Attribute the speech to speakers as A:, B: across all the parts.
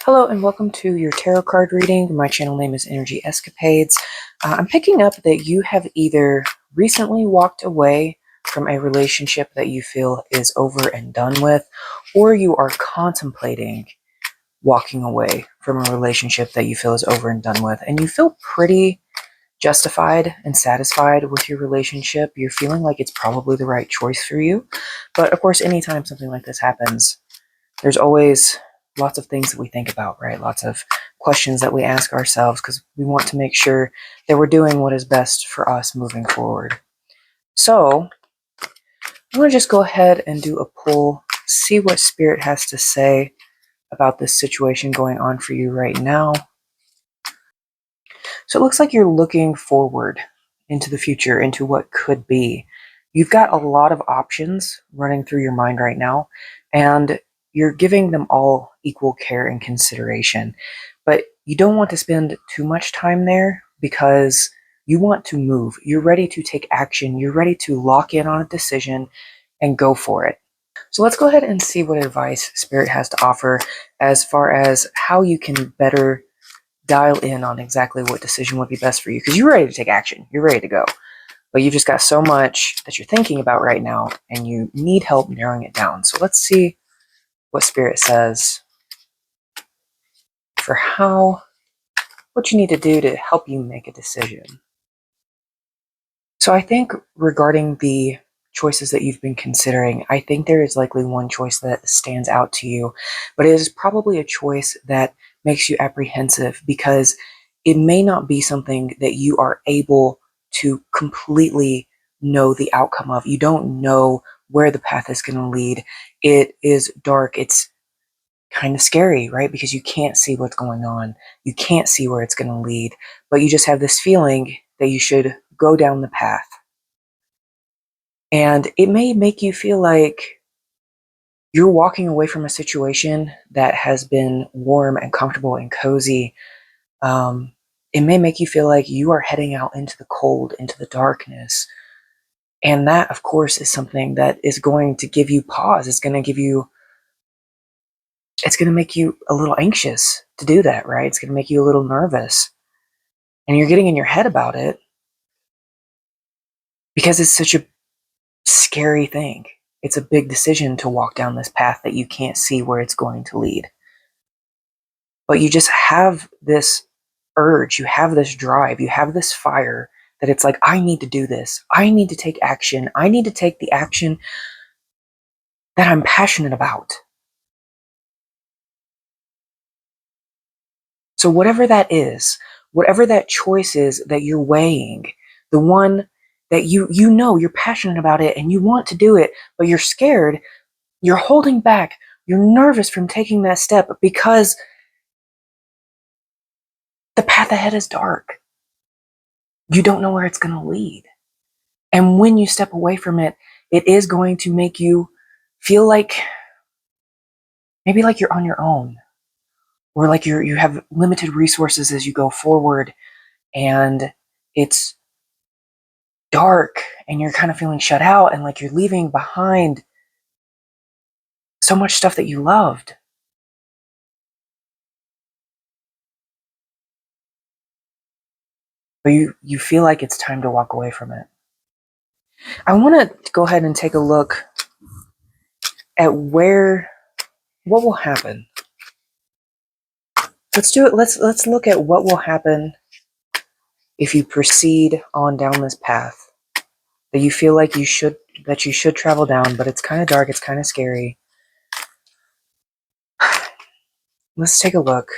A: Hello and welcome to your tarot card reading. My channel name is Energy Escapades. I'm picking up that you have either recently walked away from a relationship that you feel is over and done with, or you are contemplating walking away from a relationship that you feel is over and done with, and you feel pretty justified and satisfied with your relationship. You're feeling like it's probably the right choice for you. But of course, anytime something like this happens, there's always lots of things that we think about, right? Lots of questions that we ask ourselves because we want to make sure that we're doing what is best for us moving forward. So I'm going to just go ahead and do a pull, see what Spirit has to say about this situation going on for you right now. So it looks like you're looking forward into the future, into what could be. You've got a lot of options running through your mind right now, and you're giving them all equal care and consideration. But you don't want to spend too much time there because you want to move. You're ready to take action. You're ready to lock in on a decision and go for it. So let's go ahead and see what advice Spirit has to offer as far as how you can better dial in on exactly what decision would be best for you, because you're ready to take action. You're ready to go. But you've just got so much that you're thinking about right now, and you need help narrowing it down. So let's see what Spirit says for what you need to do to help you make a decision. So I think regarding the choices that you've been considering, I think there is likely one choice that stands out to you, but it is probably a choice that makes you apprehensive because it may not be something that you are able to completely know the outcome of. You don't know where the path is going to lead. It is dark. It's kind of scary, right? Because you can't see what's going on. You can't see where it's going to lead, but you just have this feeling that you should go down the path. And it may make you feel like you're walking away from a situation that has been warm and comfortable and cozy. It may make you feel like you are heading out into the cold, into the darkness. And that, of course, is something that is going to give you pause. It's going to make you a little anxious to do that, right? It's going to make you a little nervous. And you're getting in your head about it because it's such a scary thing. It's a big decision to walk down this path that you can't see where it's going to lead. But you just have this urge, you have this drive, you have this fire that it's like, I need to do this. I need to take action. I need to take the action that I'm passionate about. So whatever that is, whatever that choice is that you're weighing, the one that you know you're passionate about it and you want to do it, but you're scared, you're holding back, you're nervous from taking that step because the path ahead is dark. You don't know where it's going to lead. And when you step away from it, it is going to make you feel like maybe like you're on your own, or like you have limited resources as you go forward, and it's dark and you're kind of feeling shut out and like you're leaving behind so much stuff that you loved. But you feel like it's time to walk away from it. I want to go ahead and take a look at what will happen. Let's do it. Let's look at what will happen if you proceed on down this path that you feel like you should travel down, but it's kind of dark, it's kind of scary. Let's take a look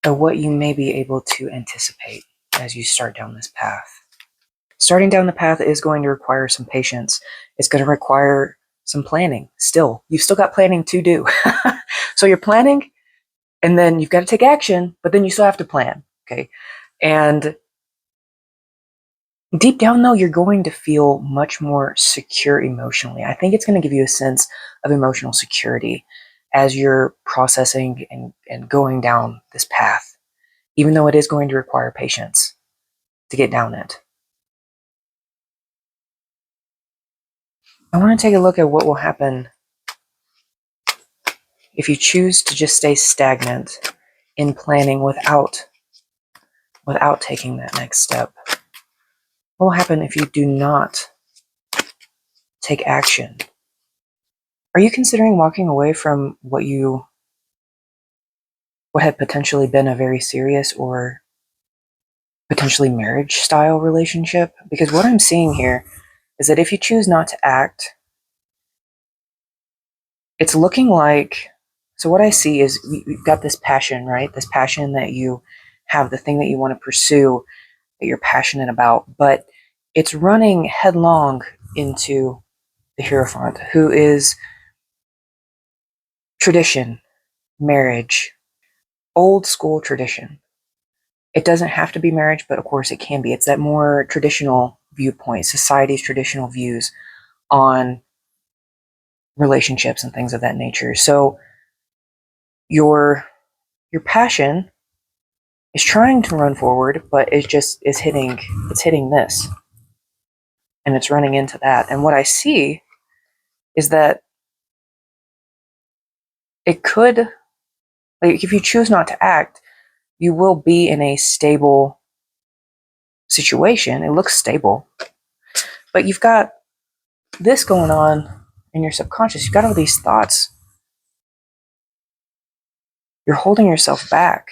A: at what you may be able to anticipate as you start down this path. Starting down the path is going to require some patience. It's going to require some planning. You've still got planning to do. So you're planning, and then you've got to take action, but then you still have to plan, okay? And deep down, though, you're going to feel much more secure emotionally. I think it's going to give you a sense of emotional security as you're processing and going down this path, even though it is going to require patience to get down it. I want to take a look at what will happen if you choose to just stay stagnant in planning without taking that next step, what will happen if you do not take action? Are you considering walking away from what had potentially been a very serious or potentially marriage style relationship? Because what I'm seeing here is that if you choose not to act, it's looking like, so what I see is you've got this passion, right? This passion that you have, the thing that you want to pursue, that you're passionate about, but it's running headlong into the Hierophant, who is tradition, marriage, old school tradition. It doesn't have to be marriage, but of course it can be. It's that more traditional viewpoint, society's traditional views on relationships and things of that nature. So your passion is trying to run forward, but it's hitting this, and it's running into that. And what I see is that it could, like, if you choose not to act, you will be in a stable situation. It looks stable, but you've got this going on in your subconscious. You've got all these thoughts. You're holding yourself back.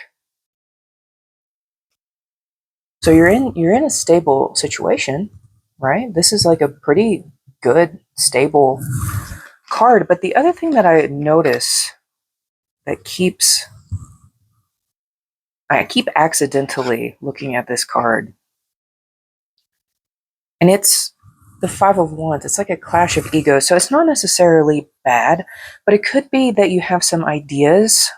A: So you're in a stable situation, right? This is like a pretty good, stable card. But the other thing that I notice that I keep accidentally looking at this card, and it's the Five of Wands. It's like a clash of egos. So it's not necessarily bad, but it could be that you have some ideas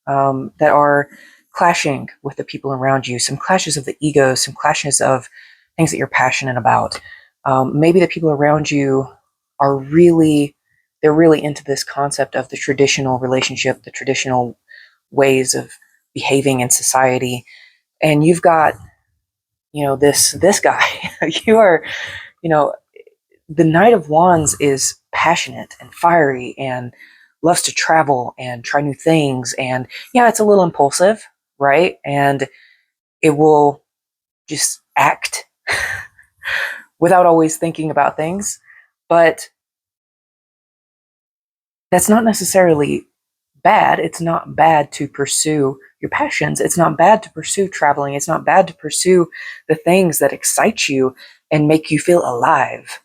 A: that are clashing with the people around you, some clashes of the ego, some clashes of things that you're passionate about. Maybe the people around you are they're really into this concept of the traditional relationship, the traditional ways of behaving in society. And you've got, this guy. You are, you know, the Knight of Wands is passionate and fiery and loves to travel and try new things. And yeah, it's a little impulsive, right? And it will just act without always thinking about things. But that's not necessarily bad. It's not bad to pursue your passions. It's not bad to pursue traveling. It's not bad to pursue the things that excite you and make you feel alive.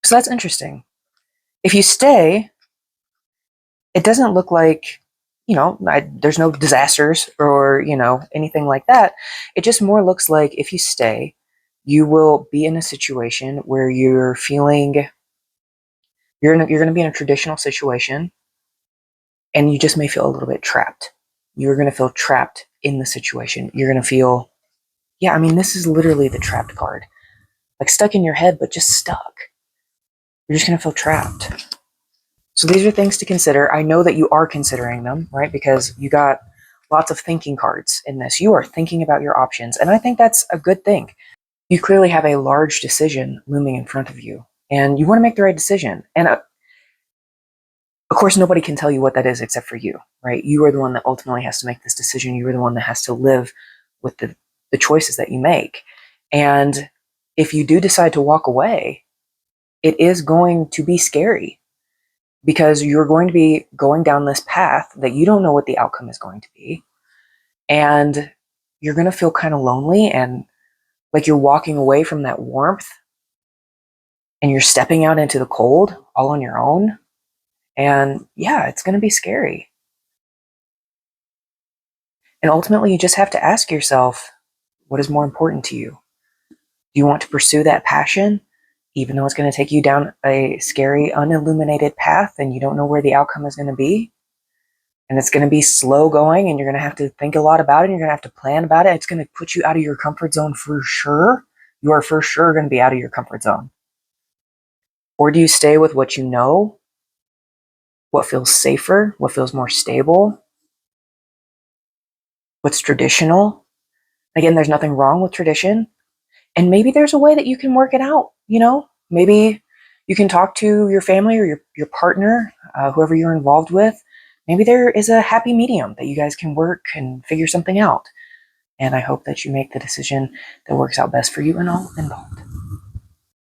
A: So that's interesting. If you stay, it doesn't look like, there's no disasters or, anything like that. It just more looks like if you stay, you will be in a situation where you're feeling, you're going to be in a traditional situation, and you just may feel a little bit trapped. You're going to feel trapped in the situation. You're going to feel, yeah, I mean, this is literally the trapped card. Like stuck in your head, but just stuck. You're just going to feel trapped. So these are things to consider. I know that you are considering them, right? Because you got lots of thinking cards in this. You are thinking about your options. And I think that's a good thing. You clearly have a large decision looming in front of you, and you want to make the right decision. And of course, nobody can tell you what that is except for you, right? You are the one that ultimately has to make this decision. You are the one that has to live with the choices that you make. And if you do decide to walk away, it is going to be scary, because you're going to be going down this path that you don't know what the outcome is going to be. And you're going to feel kind of lonely and like you're walking away from that warmth, and you're stepping out into the cold all on your own. And yeah, it's going to be scary. And ultimately, you just have to ask yourself, what is more important to you? Do you want to pursue that passion, even though it's going to take you down a scary, unilluminated path and you don't know where the outcome is going to be? And it's going to be slow going, and you're going to have to think a lot about it, and you're going to have to plan about it. It's going to put you out of your comfort zone for sure. You are for sure going to be out of your comfort zone. Or do you stay with what you know, what feels safer, what feels more stable, what's traditional? Again, there's nothing wrong with tradition. And maybe there's a way that you can work it out, Maybe You can talk to your family or your partner, whoever you're involved with. Maybe there is a happy medium that you guys can work and figure something out. And I hope that you make the decision that works out best for you and all involved.